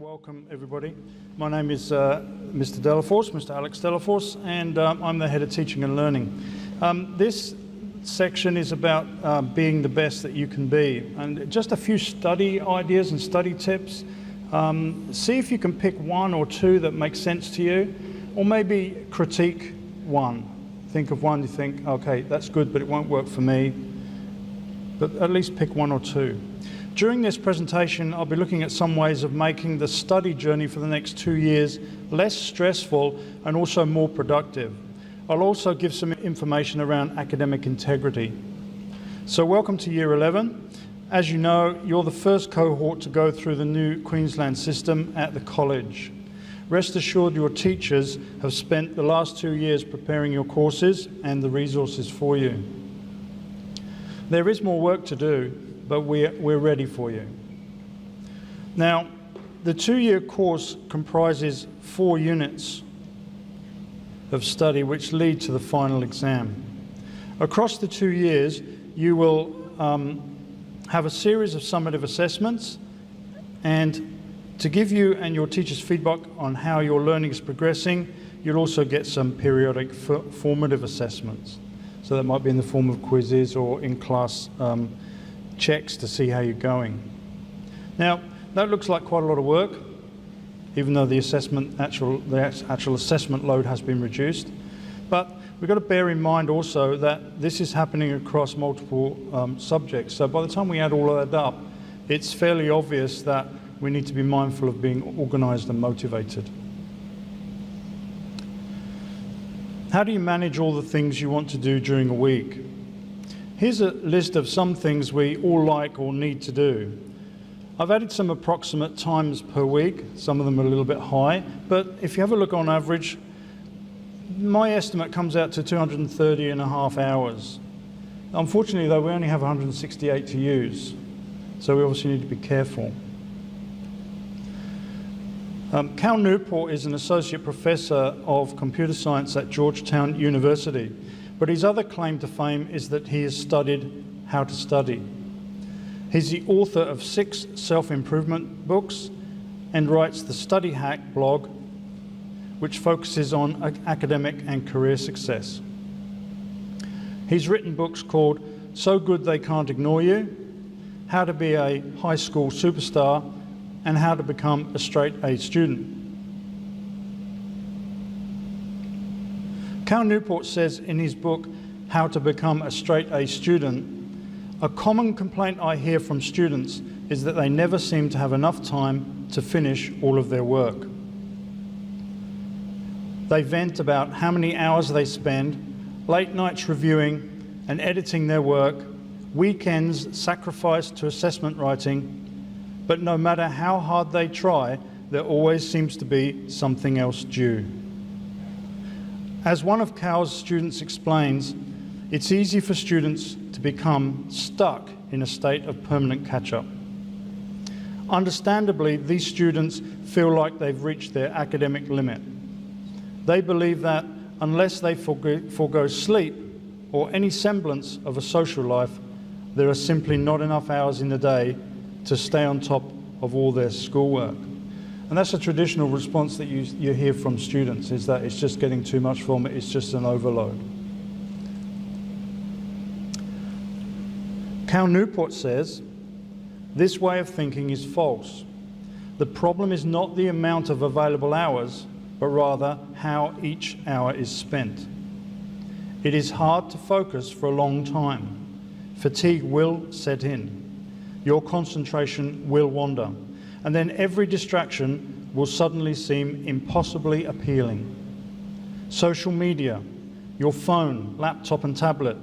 Welcome everybody. My name is Mr. Delaforce, Mr. Alex Delaforce, and I'm the head of teaching and learning. This section is about being the best that you can be, and just a few study ideas and study tips. See if you can pick one or two that make sense to you, or maybe critique one. Think of one you think, okay, that's good, but it won't work for me. But at least pick one or two. During this presentation, I'll be looking at some ways of making the study journey for the next 2 years less stressful and also more productive. I'll also give some information around academic integrity. So welcome to Year 11. As you know, you're the first cohort to go through the new Queensland system at the college. Rest assured your teachers have spent the last 2 years preparing your courses and the resources for you. There is more work to do, but we're ready for you. Now, the 2-year course comprises 4 units of study which lead to the final exam. Across the 2 years, you will have a series of summative assessments, and to give you and your teachers feedback on how your learning is progressing, you'll also get some periodic formative assessments. So that might be in the form of quizzes or in-class checks to see how you're going. Now, that looks like quite a lot of work, even though the actual assessment load has been reduced. But we've got to bear in mind also that this is happening across multiple subjects. So by the time we add all of that up, it's fairly obvious that we need to be mindful of being organised and motivated. How do you manage all the things you want to do during a week? Here's a list of some things we all like or need to do. I've added some approximate times per week. Some of them are a little bit high, but if you have a look on average, my estimate comes out to 230.5 hours. Unfortunately though, we only have 168 to use, so we obviously need to be careful. Cal Newport is an associate professor of computer science at Georgetown University. But his other claim to fame is that he has studied how to study. He's the author of 6 self-improvement books and writes the Study Hack blog, which focuses on academic and career success. He's written books called So Good They Can't Ignore You, How to Be a High School Superstar, and How to Become a Straight-A Student. Cal Newport says in his book, How to Become a Straight-A Student, a common complaint I hear from students is that they never seem to have enough time to finish all of their work. They vent about how many hours they spend, late nights reviewing and editing their work, weekends sacrificed to assessment writing, but no matter how hard they try, there always seems to be something else due. As one of Cal's students explains, it's easy for students to become stuck in a state of permanent catch-up. Understandably, these students feel like they've reached their academic limit. They believe that unless they forego sleep or any semblance of a social life, there are simply not enough hours in the day to stay on top of all their schoolwork. And that's a traditional response that you hear from students, is that it's just getting too much for them, it's just an overload. Cal Newport says, this way of thinking is false. The problem is not the amount of available hours, but rather how each hour is spent. It is hard to focus for a long time. Fatigue will set in. Your concentration will wander. And then every distraction will suddenly seem impossibly appealing. Social media, your phone, laptop and tablet,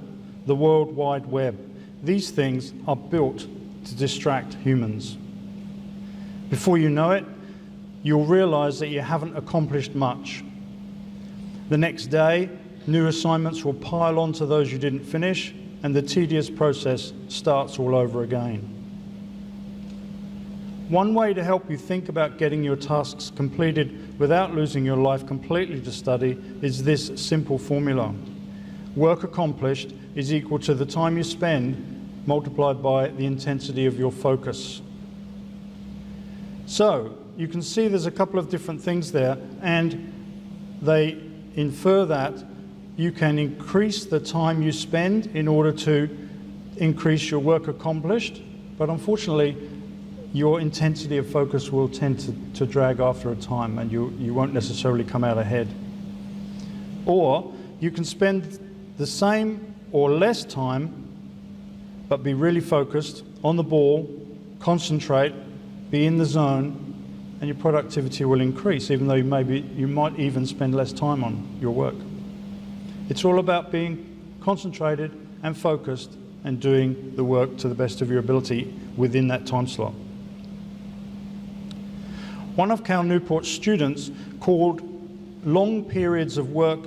the World Wide Web, these things are built to distract humans. Before you know it, you'll realize that you haven't accomplished much. The next day, new assignments will pile onto those you didn't finish, and the tedious process starts all over again. One way to help you think about getting your tasks completed without losing your life completely to study is this simple formula. Work accomplished is equal to the time you spend multiplied by the intensity of your focus. So, you can see there's a couple of different things there, and they infer that you can increase the time you spend in order to increase your work accomplished, but unfortunately your intensity of focus will tend to drag after a time, and you won't necessarily come out ahead. Or you can spend the same or less time but be really focused on the ball, concentrate, be in the zone, and your productivity will increase, even though you might even spend less time on your work. It's all about being concentrated and focused and doing the work to the best of your ability within that time slot. One of Cal Newport's students called long periods of work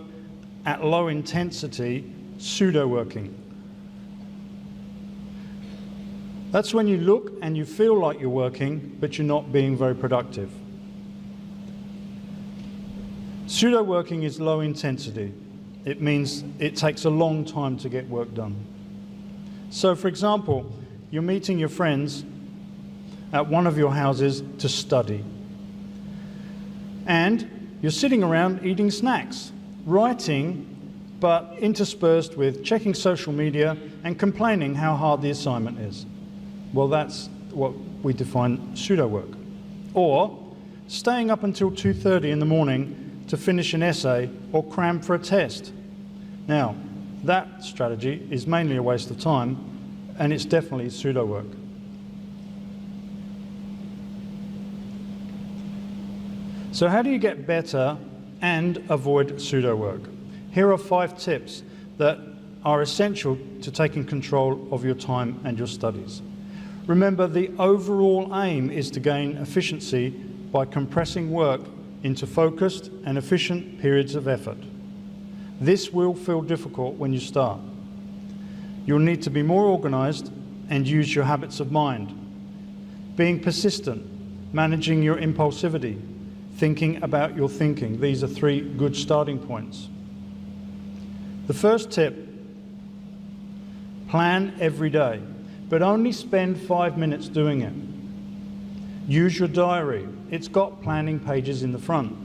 at low intensity pseudo-working. That's when you look and you feel like you're working, but you're not being very productive. Pseudo-working is low intensity. It means it takes a long time to get work done. So, for example, you're meeting your friends at one of your houses to study. And you're sitting around eating snacks, writing, but interspersed with checking social media and complaining how hard the assignment is. Well, that's what we define pseudo-work. Or staying up until 2:30 in the morning to finish an essay or cram for a test. Now, that strategy is mainly a waste of time, and it's definitely pseudo-work. So how do you get better and avoid pseudo-work? Here are 5 tips that are essential to taking control of your time and your studies. Remember, the overall aim is to gain efficiency by compressing work into focused and efficient periods of effort. This will feel difficult when you start. You'll need to be more organized and use your habits of mind. Being persistent, managing your impulsivity, thinking about your thinking. These are 3 good starting points. The first tip, plan every day, but only spend 5 minutes doing it. Use your diary. It's got planning pages in the front.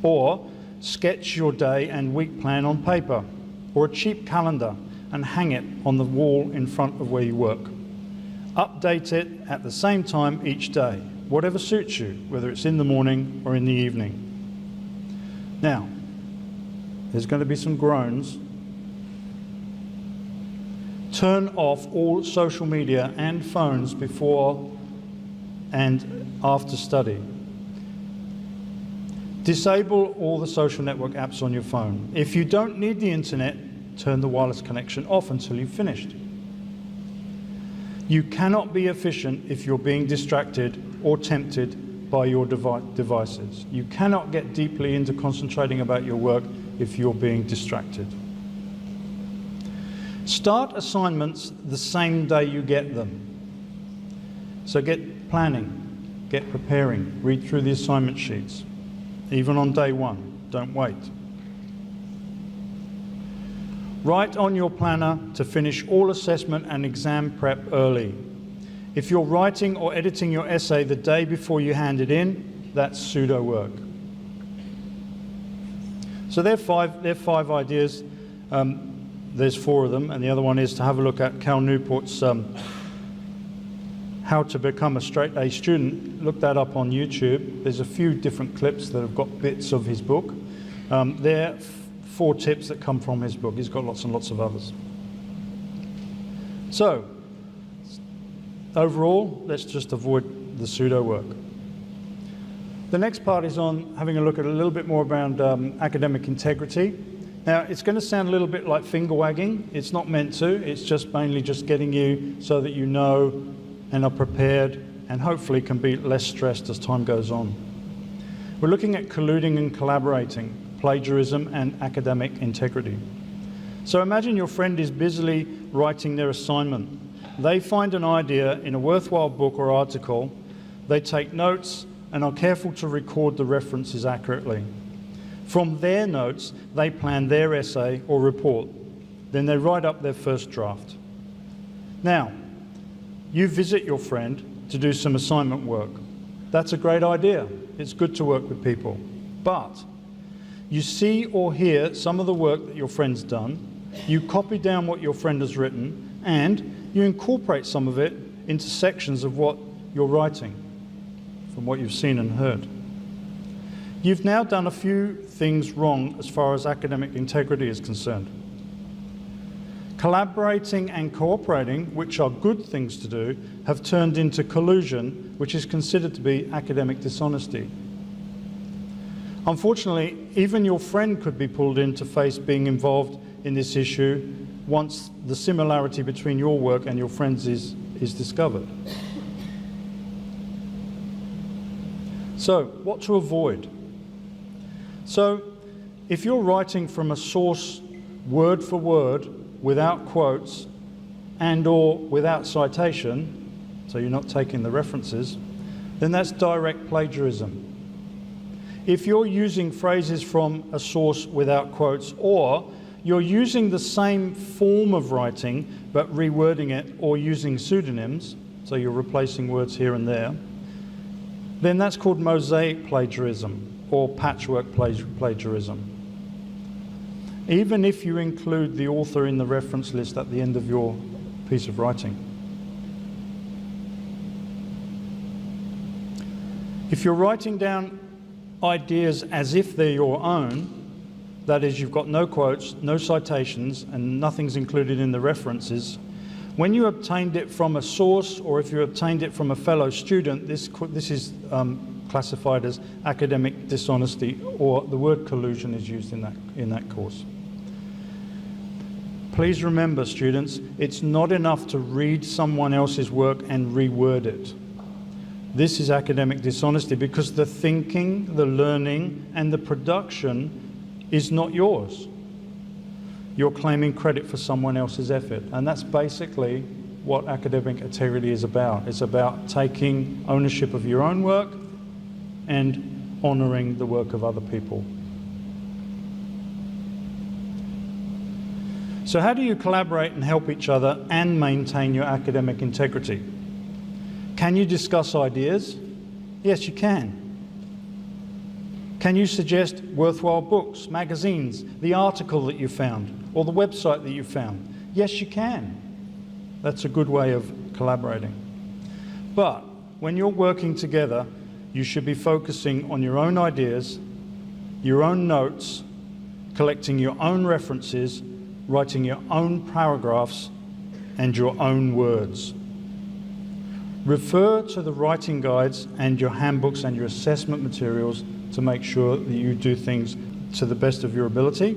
Or sketch your day and week plan on paper, or a cheap calendar, and hang it on the wall in front of where you work. Update it at the same time each day, whatever suits you, whether it's in the morning or in the evening. Now, there's going to be some groans. Turn off all social media and phones before and after study. Disable all the social network apps on your phone. If you don't need the internet, turn the wireless connection off until you've finished. You cannot be efficient if you're being distracted or tempted by your devices. You cannot get deeply into concentrating about your work if you're being distracted. Start assignments the same day you get them. So get planning, get preparing, read through the assignment sheets. Even on day 1, don't wait. Write on your planner to finish all assessment and exam prep early. If you're writing or editing your essay the day before you hand it in, that's pseudo-work. So there are 5 ideas. There's 4 of them, and the other one is to have a look at Cal Newport's How to Become a Straight A Student. Look that up on YouTube. There's a few different clips that have got bits of his book. There are 4 tips that come from his book. He's got lots and lots of others. So, overall, let's just avoid the pseudo-work. The next part is on having a look at a little bit more around academic integrity. Now, it's going to sound a little bit like finger wagging. It's not meant to. It's just mainly just getting you so that you know and are prepared and hopefully can be less stressed as time goes on. We're looking at colluding and collaborating, plagiarism and academic integrity. So imagine your friend is busily writing their assignment. They find an idea in a worthwhile book or article. They take notes and are careful to record the references accurately. From their notes, they plan their essay or report. Then they write up their first draft. Now, you visit your friend to do some assignment work. That's a great idea. It's good to work with people. But you see or hear some of the work that your friend's done, you copy down what your friend has written, and you incorporate some of it into sections of what you're writing from what you've seen and heard. You've now done a few things wrong as far as academic integrity is concerned. Collaborating and cooperating, which are good things to do, have turned into collusion, which is considered to be academic dishonesty. Unfortunately, even your friend could be pulled in to face being involved in this issue once the similarity between your work and your friend's is discovered. So, what to avoid? So, if you're writing from a source word for word, without quotes and/or without citation, so you're not taking the references, then that's direct plagiarism. If you're using phrases from a source without quotes, or you're using the same form of writing but rewording it or using pseudonyms, so you're replacing words here and there, then that's called mosaic plagiarism or patchwork plagiarism. Even if you include the author in the reference list at the end of your piece of writing. If you're writing down ideas as if they're your own, that is, you've got no quotes, no citations, and nothing's included in the references, when you obtained it from a source, or if you obtained it from a fellow student, this is classified as academic dishonesty, or the word collusion is used in that course. Please remember, students, it's not enough to read someone else's work and reword it. This is academic dishonesty because the thinking, the learning, and the production is not yours. You're claiming credit for someone else's effort, and that's basically what academic integrity is about. It's about taking ownership of your own work and honouring the work of other people. So how do you collaborate and help each other and maintain your academic integrity? Can you discuss ideas? Yes, you can. Can you suggest worthwhile books, magazines, the article that you found, or the website that you found? Yes, you can. That's a good way of collaborating. But when you're working together, you should be focusing on your own ideas, your own notes, collecting your own references, writing your own paragraphs, and your own words. Refer to the writing guides and your handbooks and your assessment materials to make sure that you do things to the best of your ability.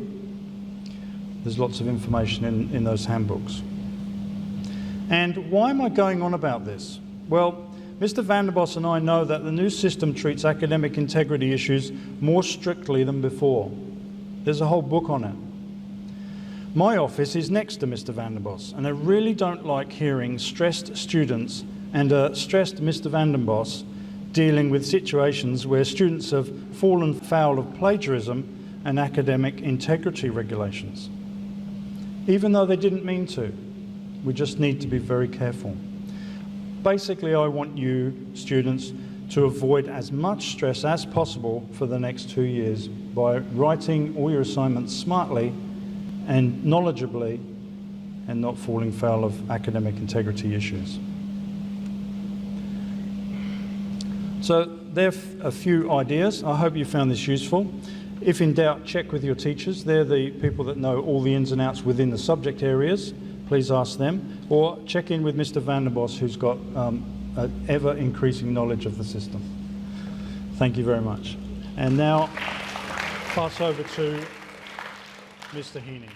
There's lots of information in those handbooks. And why am I going on about this? Well, Mr. Van der Bos and I know that the new system treats academic integrity issues more strictly than before. There's a whole book on it. My office is next to Mr. Van der Bos, and I really don't like hearing stressed students and a stressed Mr. Van der Bos dealing with situations where students have fallen foul of plagiarism and academic integrity regulations, even though they didn't mean to. We just need to be very careful. Basically, I want you, students, to avoid as much stress as possible for the next 2 years by writing all your assignments smartly and knowledgeably and not falling foul of academic integrity issues. So there are a few ideas. I hope you found this useful. If in doubt, check with your teachers. They're the people that know all the ins and outs within the subject areas. Please ask them. Or check in with Mr. Van der Bos, who's got an ever-increasing knowledge of the system. Thank you very much. And now, pass over to Mr. Heaney.